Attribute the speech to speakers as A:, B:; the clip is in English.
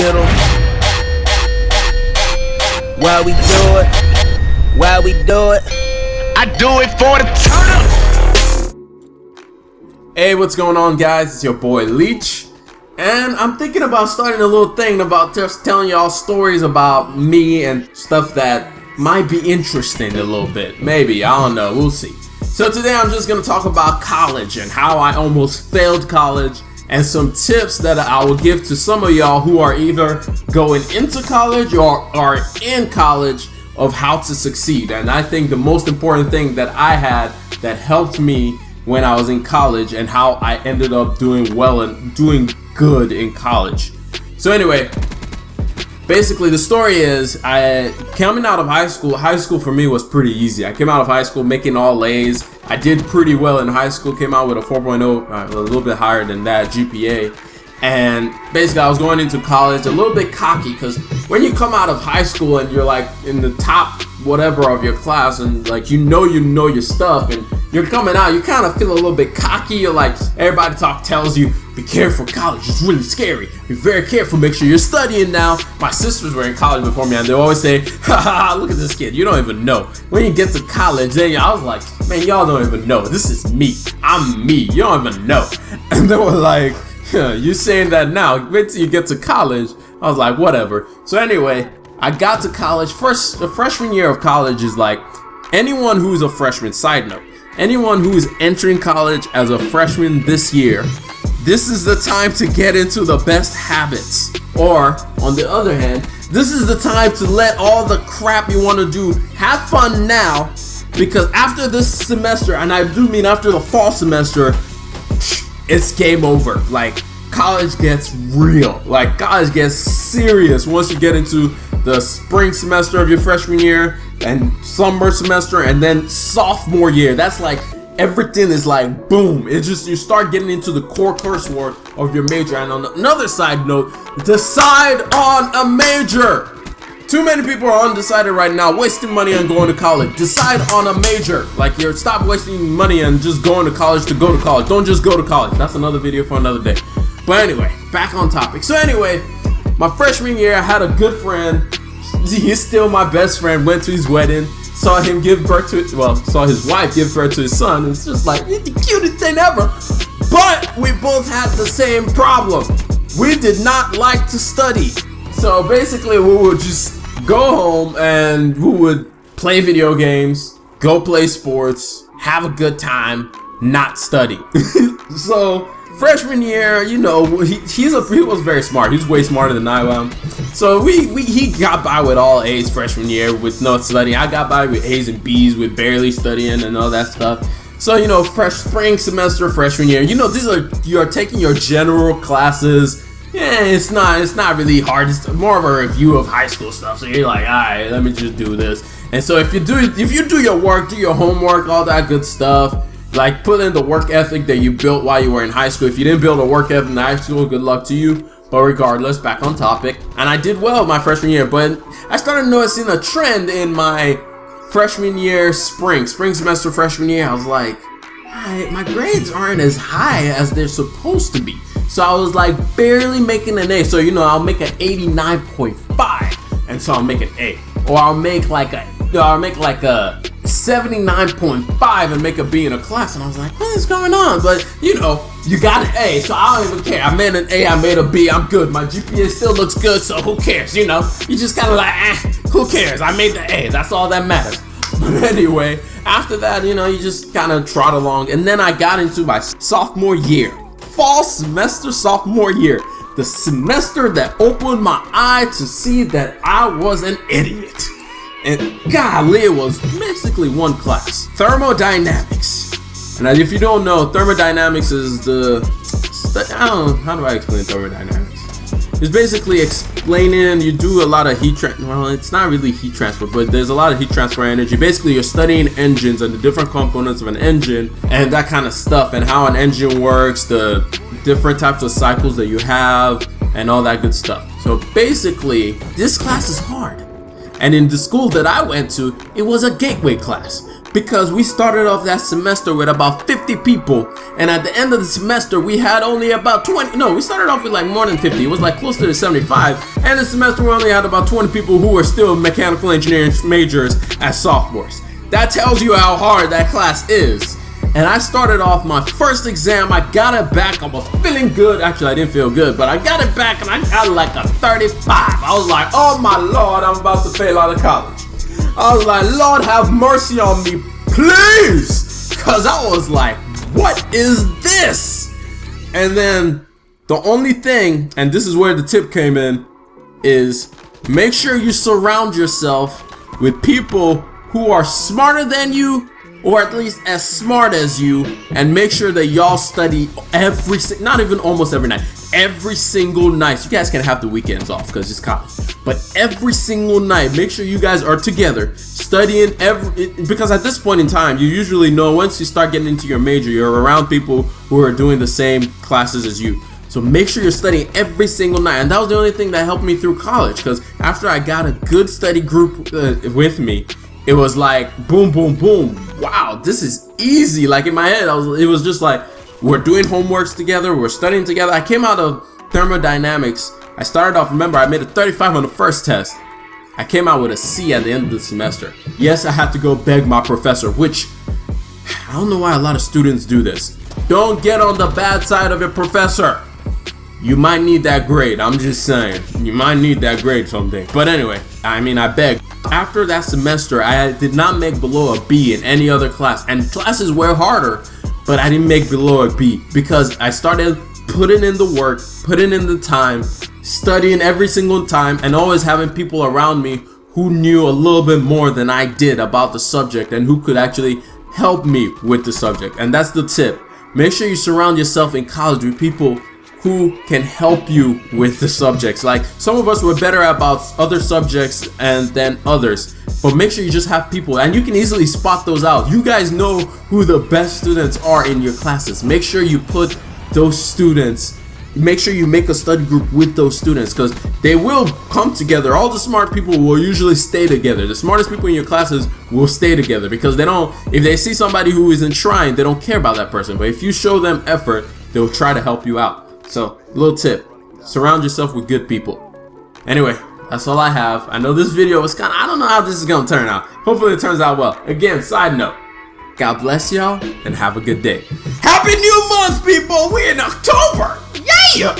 A: get 'em. Why we do it? Why we do it?
B: I do it for the turn.
C: Hey, what's going on, guys? It's your boy Leech, and I'm thinking about starting a little thing about just telling y'all stories about me and stuff that might be interesting a little bit. Maybe, I don't know, we'll see. So today I'm just gonna talk about college and how I almost failed college, and some tips that I will give to some of y'all who are either going into college or are in college of how to succeed. And I think the most important thing that I had that helped me when I was in college and how I ended up doing well and doing good in college. So anyway, basically the story is coming out of high school for me was pretty easy. I came out of high school making all A's. I did pretty well in high school, came out with a 4.0, a little bit higher than that GPA. And basically I was going into college a little bit cocky, because when you come out of high school and you're like in the top whatever of your class and like you know your stuff and you're coming out, you kind of feel a little bit cocky. You're like, everybody tells you, be careful, college is really scary. Be very careful, make sure you're studying now. My sisters were in college before me and they always say, haha, look at this kid, you don't even know. When you get to college, then I was like, man, y'all don't even know. This is me. I'm me. You don't even know. And they were like, you saying that now, wait till you get to college. I was like, whatever. So anyway, I got to college. The freshman year of college is like, anyone who's a freshman, side note, anyone who is entering college as a freshman this year, this is the time to get into the best habits. Or, on the other hand, this is the time to let all the crap you want to do have fun now, because after this semester, and I do mean after the fall semester, it's game over. Like, college gets real. Like, college gets serious once you get into the spring semester of your freshman year and summer semester and then sophomore year. That's like, everything is like boom. It's just, you start getting into the core coursework of your major. And on another side note, decide on a major. Too many people are undecided right now, wasting money on going to college. Decide on a major. Like, stop wasting money and just going to college to go to college. Don't just go to college. That's another video for another day. But anyway, back on topic. So anyway, my freshman year, I had a good friend. He's still my best friend. Went to his wedding. Saw him give birth to, saw his wife give birth to his son. It's just like, it's the cutest thing ever. But we both had the same problem. We did not like to study. So basically, we would just go home and we would play video games, go play sports, have a good time, not study. So freshman year, you know, he was very smart. He was way smarter than I am. So he got by with all A's freshman year with no studying. I got by with A's and B's with barely studying and all that stuff. So, you know, spring semester, freshman year, you know, you're taking your general classes. Yeah, it's not really hard. It's more of a review of high school stuff. So you're like, all right, let me just do this. And so if you do your work, do your homework, all that good stuff, like put in the work ethic that you built while you were in high school. If you didn't build a work ethic in high school, good luck to you. But regardless, back on topic. And I did well my freshman year, but I started noticing a trend in my freshman year, spring semester freshman year. I was like, my grades aren't as high as they're supposed to be. So I was like barely making an A. So, you know, I'll make an 89.5, and so I'll make an A. Or I'll make like a 79.5 and make a B in a class. And I was like, what is going on? But, you know, you got an A, so I don't even care. I made an A, I made a B, I'm good. My GPA still looks good, so who cares, you know? You just kind of like, who cares? I made the A, that's all that matters. But anyway, after that, you know, you just kind of trot along. And then I got into my sophomore year. Fall semester, sophomore year. The semester that opened my eye to see that I was an idiot. And golly, it was basically one class, thermodynamics. And if you don't know, thermodynamics is how do I explain thermodynamics? It's basically explaining, you do a lot of well, it's not really heat transfer, but there's a lot of heat transfer energy. Basically, you're studying engines and the different components of an engine and that kind of stuff, and how an engine works, the different types of cycles that you have, and all that good stuff. So basically, this class is hard. And in the school that I went to, it was a gateway class. because we started off that semester with about 50 people, and at the end of the semester we had only about 20. No, we started off with like more than 50. It was like closer to 75, and the semester we only had about 20 people who were still mechanical engineering majors as sophomores. That tells you how hard that class is. And I started off my first exam, I got it back, I was feeling good. Actually, I didn't feel good, but I got it back and I got like a 35. I was like, oh my Lord, I'm about to fail out of college. I was like, Lord, have mercy on me, please. Because I was like, what is this? And then the only thing, and this is where the tip came in, is make sure you surround yourself with people who are smarter than you, or at least as smart as you, and make sure that y'all study not even almost every night, every single night. You guys can have the weekends off because it's college, but every single night, make sure you guys are together studying because at this point in time, you usually know once you start getting into your major, you're around people who are doing the same classes as you. So make sure you're studying every single night. And that was the only thing that helped me through college, because after I got a good study group with me, it was like boom, boom, boom. Wow, this is easy. Like in my head, it was just like, we're doing homeworks together, we're studying together. I came out of thermodynamics. I started off, remember, I made a 35 on the first test. I came out with a C at the end of the semester. Yes, I had to go beg my professor, which I don't know why a lot of students do this. Don't get on the bad side of your professor. You might need that grade. I'm just saying. You might need that grade someday. But anyway, I begged. After that semester, I did not make below a B in any other class. And classes were harder, but I didn't make below a B because I started putting in the work, putting in the time, studying every single time, and always having people around me who knew a little bit more than I did about the subject and who could actually help me with the subject. And that's the tip. Make sure you surround yourself in college with people who can help you with the subjects. Like, some of us were better about other subjects and then others, but make sure you just have people, and you can easily spot those out. You guys know who the best students are in your classes. Make sure you put those students, make sure you make a study group with those students, because they will come together. All the smart people will usually stay together. The smartest people in your classes will stay together because they don't, if they see somebody who isn't trying, they don't care about that person. But if you show them effort, they'll try to help you out. So, little tip, surround yourself with good people. Anyway, that's all I have. I know this video was I don't know how this is gonna turn out. Hopefully it turns out well. Again, side note, God bless y'all and have a good day. Happy New Month, people! We're in October! Yeah!